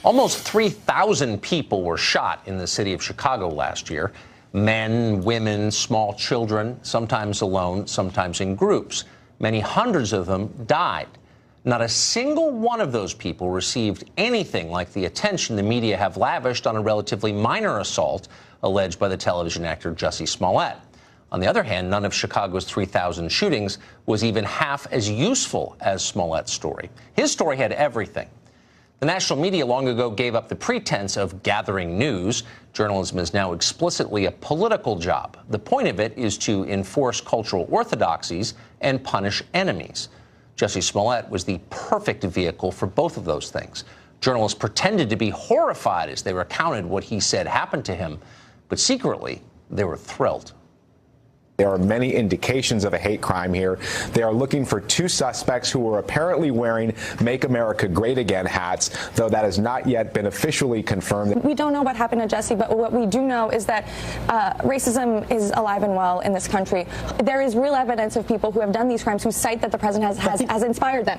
Almost 3,000 people were shot in the city of Chicago last year. Men, women, small children, sometimes alone, sometimes in groups. Many hundreds of them died. Not a single one of those people received anything like the attention the media have lavished on a relatively minor assault alleged by the television actor Jussie Smollett. On the other hand, none of Chicago's 3,000 shootings was even half as useful as Smollett's story. His story had everything. The national media long ago gave up the pretense of gathering news. Journalism is now explicitly a political job. The point of it is to enforce cultural orthodoxies and punish enemies. Jussie Smollett was the perfect vehicle for both of those things. Journalists pretended to be horrified as they recounted what he said happened to him, but secretly they were thrilled. There are many indications of a hate crime here. They are looking for two suspects who were apparently wearing Make America Great Again hats, though that has not yet been officially confirmed. We don't know what happened to Jussie, but what we do know is that racism is alive and well in this country. There is real evidence of people who have done these crimes who cite that the president has inspired them.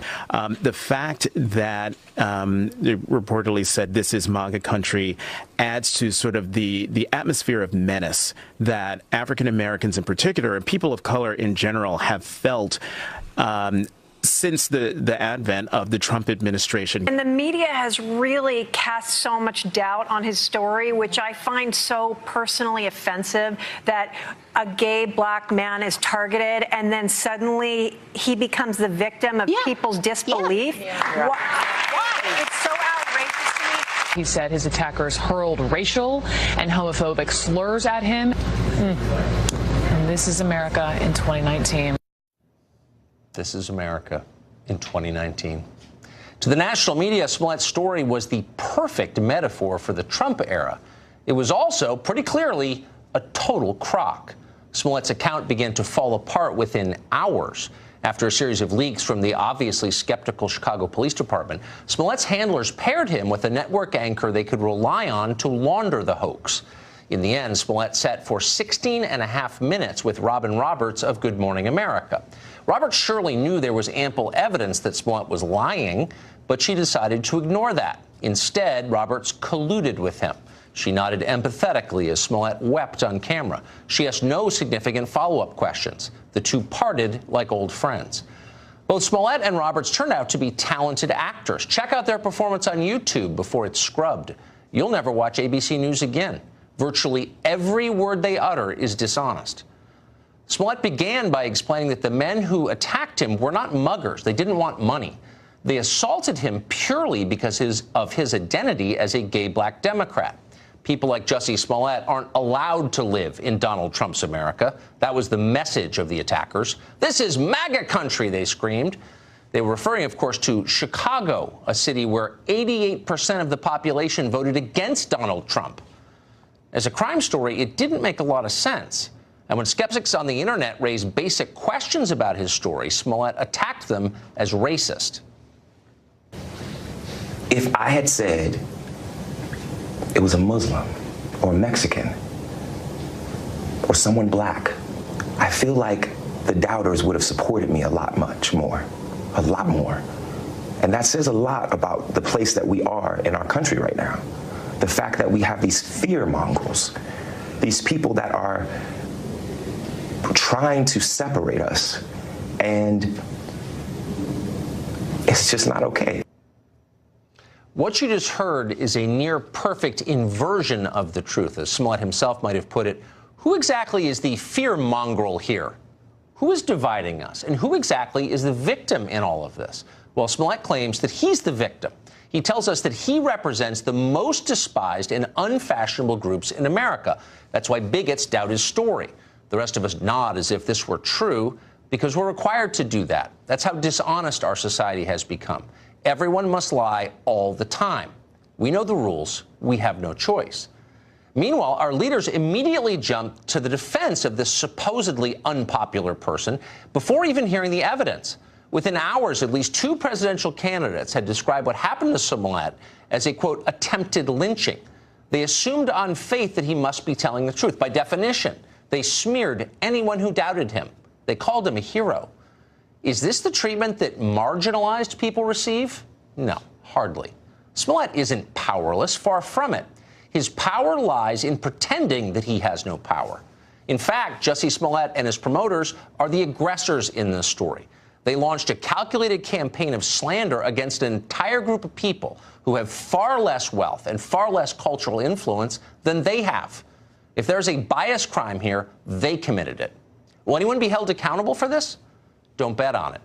The fact that they reportedly said this is MAGA country adds to sort of the atmosphere of menace that African Americans in particular and people of color in general have felt since the advent of the Trump administration. And the media has really cast so much doubt on his story, which I find so personally offensive, that a gay black man is targeted and then suddenly he becomes the victim of people's disbelief. Why? It's so outrageous to me. He said his attackers hurled racial and homophobic slurs at him. And this is America in 2019. This is America in 2019. To the national media, Smollett's story was the perfect metaphor for the Trump era. It was also, pretty clearly, a total crock. Smollett's account began to fall apart within hours. After a series of leaks from the obviously skeptical Chicago Police Department, Smollett's handlers paired him with a network anchor they could rely on to launder the hoax. In the end, Smollett sat for 16 and a half minutes with Robin Roberts of Good Morning America. Roberts surely knew there was ample evidence that Smollett was lying, but she decided to ignore that. Instead, Roberts colluded with him. She nodded empathetically as Smollett wept on camera. She asked no significant follow-up questions. The two parted like old friends. Both Smollett and Roberts turned out to be talented actors. Check out their performance on YouTube before it's scrubbed. You'll never watch ABC News again. Virtually every word they utter is dishonest. Smollet began by explaining that the men who attacked him were not muggers. They didn't want money. They assaulted him purely because of his identity as a gay black Democrat. People like Jussie Smollett aren't allowed to live in Donald Trump's America. That was the message of the attackers. This is MAGA country, they screamed. They were referring, of course, to Chicago, a city where 88% of the population voted against Donald Trump. As a crime story, it didn't make a lot of sense. And when skeptics on the internet raised basic questions about his story, Smollet attacked them as racist. If I had said it was a Muslim or a Mexican or someone black, I feel like the doubters would have supported me a lot more. And that says a lot about the place that we are in our country right now. The fact that we have these fear mongrels, these people that are trying to separate us, and it's just not okay. What you just heard is a near-perfect inversion of the truth. As Smollet himself might have put it, who exactly is the fear mongrel here? Who is dividing us? And who exactly is the victim in all of this? Well, Smollet claims that he's the victim. He tells us that he represents the most despised and unfashionable groups in America. That's why bigots doubt his story. The rest of us nod as if this were true because we're required to do that. That's how dishonest our society has become. Everyone must lie all the time. We know the rules. We have no choice. Meanwhile, our leaders immediately jumped to the defense of this supposedly unpopular person before even hearing the evidence. Within hours, at least two presidential candidates had described what happened to Smollet as a, quote, attempted lynching. They assumed on faith that he must be telling the truth. By definition, they smeared anyone who doubted him. They called him a hero. Is this the treatment that marginalized people receive? No, hardly. Smollet isn't powerful. powerless. Far from it. His power lies in pretending that he has no power. In fact, Jussie Smollett and his promoters are the aggressors in this story. They launched a calculated campaign of slander against an entire group of people who have far less wealth and far less cultural influence than they have. If there's a bias crime here, they committed it. Will anyone be held accountable for this? Don't bet on it.